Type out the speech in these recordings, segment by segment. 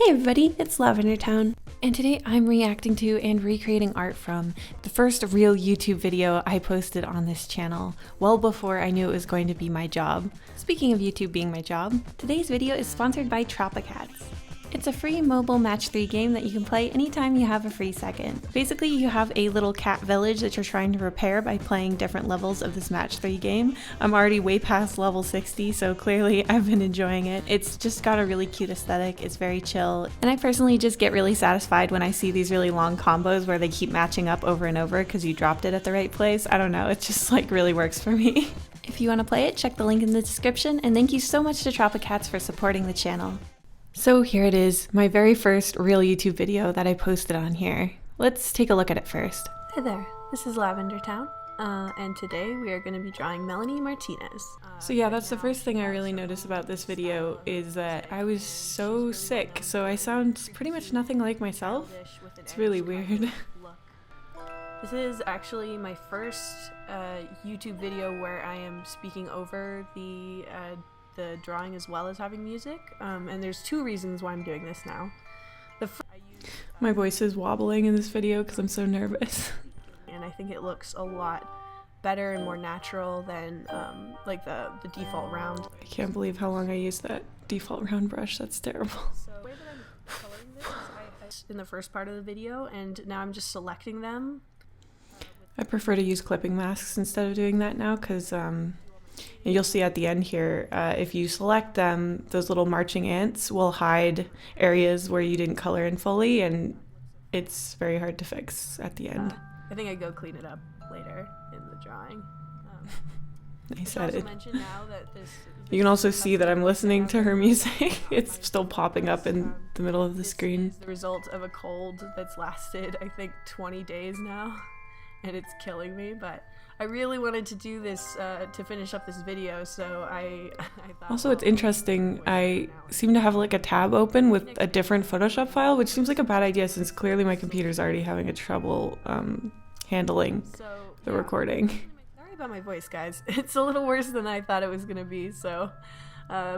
Hey everybody, it's Lavender Town, and today I'm reacting to and recreating art from the first real YouTube video I posted on this channel, well before I knew it was going to be my job. Speaking of YouTube being my job, today's video is sponsored by Tropicats. It's a free mobile match 3 game that you can play anytime you have a free second. Basically, you have a little cat village that you're trying to repair by playing different levels of this match 3 game. I'm already way past level 60, so clearly I've been enjoying it. It's just got a really cute aesthetic, it's very chill, and I personally just get really satisfied when I see these really long combos where they keep matching up over and over because you dropped it at the right place. I don't know, it just like really works for me. If you want to play it, check the link in the description, and thank you so much to Tropicats for supporting the channel. So here it is, my very first real YouTube video that I posted on here. Let's take a look at it first. Hi there, this is Lavender Town, and today we are going to be drawing Melanie Martinez. So yeah, that's the first thing I really noticed about this video is that I was so sick, so I sound pretty much nothing like myself. It's really weird. This is actually my first YouTube video where I am speaking over the drawing as well as having music, and there's 2 reasons why I'm doing this now. My voice is wobbling in this video because I'm so nervous. And I think it looks a lot better and more natural than like the default round. I can't believe how long I used that default round brush, that's terrible. So the way that I'm coloring this, in the first part of the video, and now I'm just selecting them. I prefer to use clipping masks instead of doing that now because you'll see at the end here, if you select them, those little marching ants will hide areas where you didn't color in fully, and it's very hard to fix at the end. I think I go clean it up later in the drawing. Nice edit. Now that this you can also see that I'm listening to her music. It's still popping up in the middle of the screen. Is the result of a cold that's lasted, I think, 20 days now, and it's killing me, but I really wanted to do this to finish up this video, so I thought... Also, it's interesting, I seem to have like a tab open with a different Photoshop file, which seems like a bad idea since clearly my computer's already having a trouble handling the recording. Sorry about my voice, guys. It's a little worse than I thought it was gonna be, so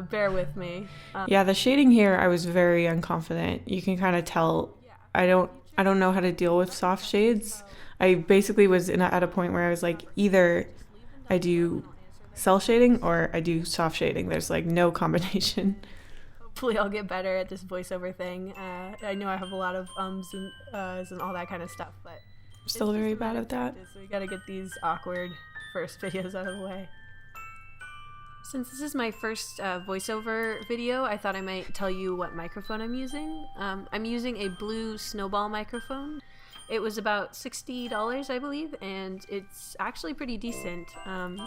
bear with me. Yeah, the shading here, I was very unconfident. You can kind of tell I don't know how to deal with soft shades. I basically was at a point where I was like, either I do cell shading or I do soft shading. There's like no combination. Hopefully I'll get better at this voiceover thing. I know I have a lot of and and all that kind of stuff, but I'm still very bad at that. So we gotta get these awkward first videos out of the way. Since this is my first voiceover video, I thought I might tell you what microphone I'm using. I'm using a blue snowball microphone. It was about $60, I believe, and it's actually pretty decent.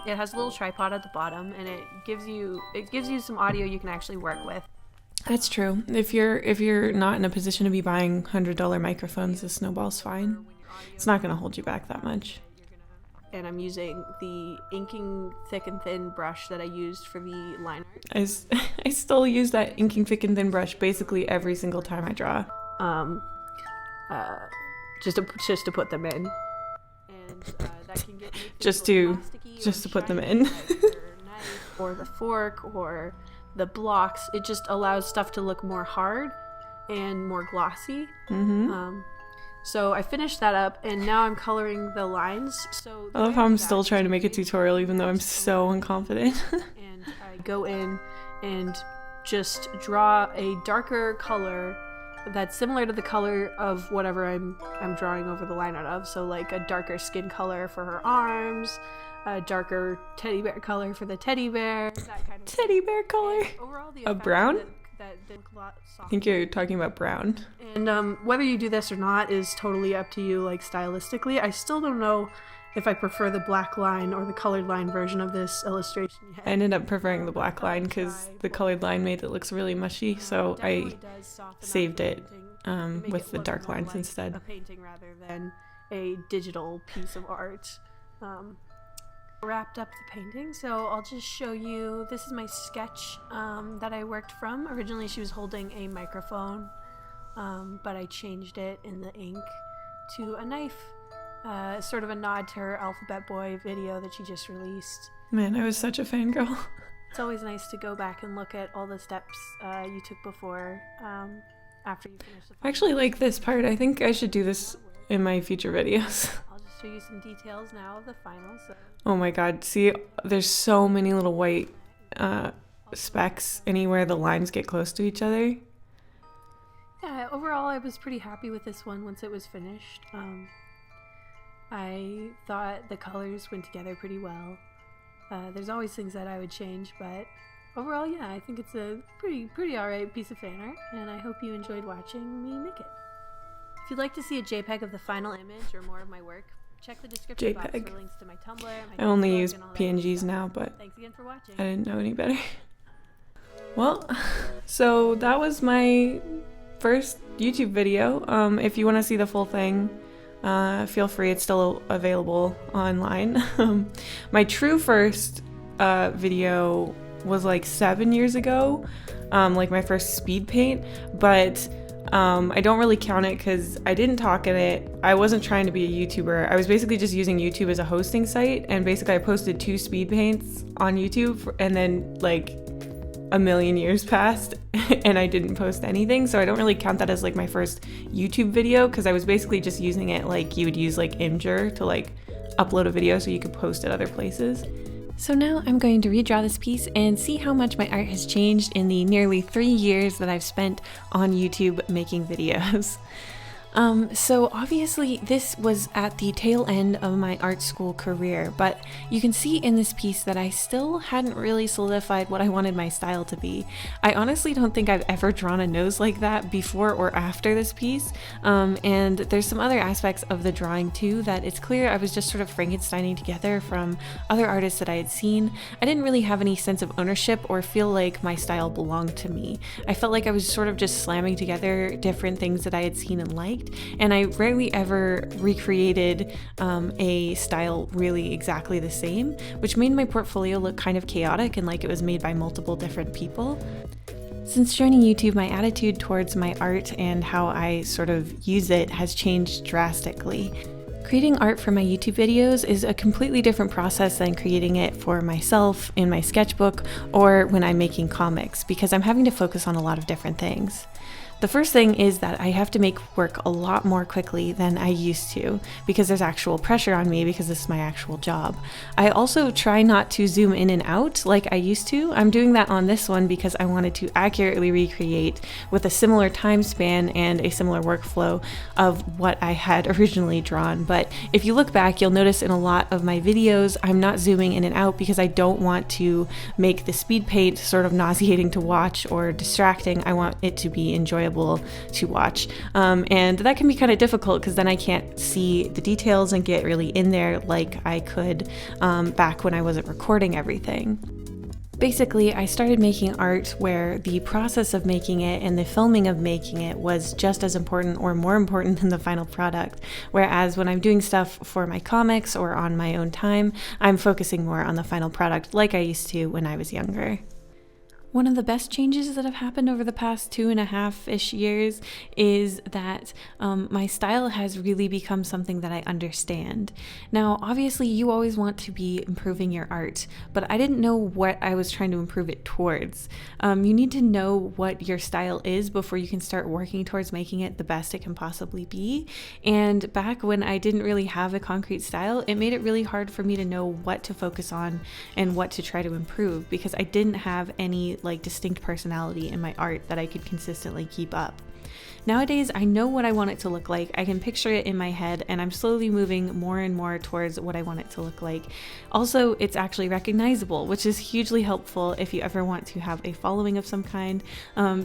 It has a little tripod at the bottom, and it gives you some audio you can actually work with. That's true. If you're not in a position to be buying $100 microphones, the snowball's fine. It's not going to hold you back that much. And I'm using the inking thick and thin brush that I used for the line art. I still use that inking thick and thin brush basically every single time I draw. Just to put them in, and that can get just to put them in. Or the fork or the blocks. It just allows stuff to look more hard and more glossy. So I finished that up, and now I'm coloring the lines. So I love how I'm still trying to make a tutorial even though I'm so unconfident. And I go in and just draw a darker color that's similar to the color of whatever I'm drawing over the line art of. So like a darker skin color for her arms, a darker teddy bear color for the teddy bear. That kind of teddy bear color? Overall, the a brown? That I think you're talking about brown. And whether you do this or not is totally up to you, like stylistically. I still don't know if I prefer the black line or the colored line version of this illustration yet. I ended up preferring the black line because the colored line made it look really mushy, so I saved it with the dark lines instead. A painting rather than a digital piece of art. Wrapped up the painting, so I'll just show you. This is my sketch that I worked from. Originally she was holding a microphone, but I changed it in the ink to a knife. Sort of a nod to her Alphabet Boy video that she just released. Man, I was such a fangirl. It's always nice to go back and look at all the steps you took before. after you finish the I actually like this part. I think I should do this in my future videos. I'll just show you some details now of the final. So Oh my god, see, there's so many little white specks anywhere the lines get close to each other. yeah, overall I was pretty happy with this one once it was finished. I thought the colors went together pretty well. There's always things that I would change, but overall, yeah, I think it's a pretty alright piece of fan art, and I hope you enjoyed watching me make it. If you'd like to see a JPEG of the final image or more of my work, check the description box JPEG. for links to my Tumblr, my I only Facebook, use and all that PNGs stuff. now, but Thanks again for watching. I didn't know any better. Well, so that was my first YouTube video. If you want to see the full thing, feel free, it's still available online. My true first video was like 7 years ago, like my first speed paint, but I don't really count it because I didn't talk in it. I wasn't trying to be a YouTuber. I was basically just using YouTube as a hosting site, and basically I posted 2 speed paints on YouTube, and then like a million years passed and I didn't post anything, so I don't really count that as like my first YouTube video, because I was basically just using it like you would use like Imgur to like upload a video so you could post it other places. So now I'm going to redraw this piece and see how much my art has changed in the nearly 3 years that I've spent on YouTube making videos. So obviously this was at the tail end of my art school career, but you can see in this piece that I still hadn't really solidified what I wanted my style to be. I honestly don't think I've ever drawn a nose like that before or after this piece, and there's some other aspects of the drawing too that it's clear I was just sort of Frankensteining together from other artists that I had seen. I didn't really have any sense of ownership or feel like my style belonged to me. I felt like I was sort of just slamming together different things that I had seen and liked, and I rarely ever recreated a style really exactly the same, which made my portfolio look kind of chaotic and like it was made by multiple different people. Since joining YouTube, my attitude towards my art and how I sort of use it has changed drastically. Creating art for my YouTube videos is a completely different process than creating it for myself in my sketchbook or when I'm making comics, because I'm having to focus on a lot of different things. The first thing is that I have to make work a lot more quickly than I used to, because there's actual pressure on me because this is my actual job. I also try not to zoom in and out like I used to. I'm doing that on this one because I wanted to accurately recreate with a similar time span and a similar workflow of what I had originally drawn. But if you look back, you'll notice in a lot of my videos, I'm not zooming in and out because I don't want to make the speed paint sort of nauseating to watch or distracting. I want it to be enjoyable to watch, and that can be kind of difficult because then I can't see the details and get really in there like I could back when I wasn't recording everything. Basically, I started making art where the process of making it and the filming of making it was just as important or more important than the final product, whereas when I'm doing stuff for my comics or on my own time, I'm focusing more on the final product like I used to when I was younger. One of the best changes that have happened over the past 2.5-ish years is that my style has really become something that I understand. Now, obviously, you always want to be improving your art, but I didn't know what I was trying to improve it towards. You need to know what your style is before you can start working towards making it the best it can possibly be. And back when I didn't really have a concrete style, it made it really hard for me to know what to focus on and what to try to improve, because I didn't have any like distinct personality in my art that I could consistently keep up. Nowadays, I know what I want it to look like. I can picture it in my head, and I'm slowly moving more and more towards what I want it to look like. Also, it's actually recognizable, which is hugely helpful if you ever want to have a following of some kind,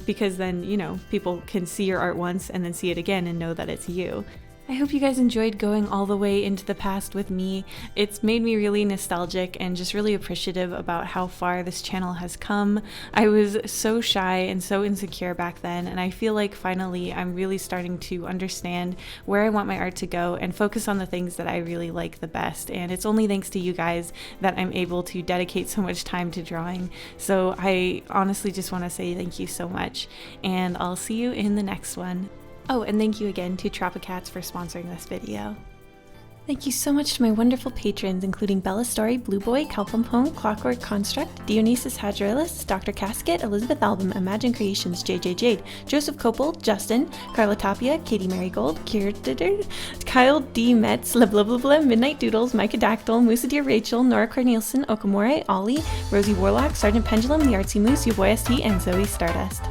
because then, you know, people can see your art once and then see it again and know that it's you. I hope you guys enjoyed going all the way into the past with me. It's made me really nostalgic and just really appreciative about how far this channel has come. I was so shy and so insecure back then, and I feel like finally I'm really starting to understand where I want my art to go and focus on the things that I really like the best. And it's only thanks to you guys that I'm able to dedicate so much time to drawing. So I honestly just want to say thank you so much, and I'll see you in the next one. Oh, and thank you again to Tropicats for sponsoring this video. Thank you so much to my wonderful patrons, including Bella Story, Blue Boy, Calpumpone, Clockwork Construct, Dionysus Hadrilis, Dr. Casket, Elizabeth Album, Imagine Creations, JJ Jade, Joseph Copel, Justin, Carla Tapia, Katie Marigold, Kier, Kyle D. Metz, Leblablabla, Midnight Doodles, Micah Dactyl, Moosadeer Rachel, Nora Cornelison, Okamore, Ollie, Rosie Warlock, Sergeant Pendulum, The Artsy Moose, Your Boy ST, and Zoe Stardust.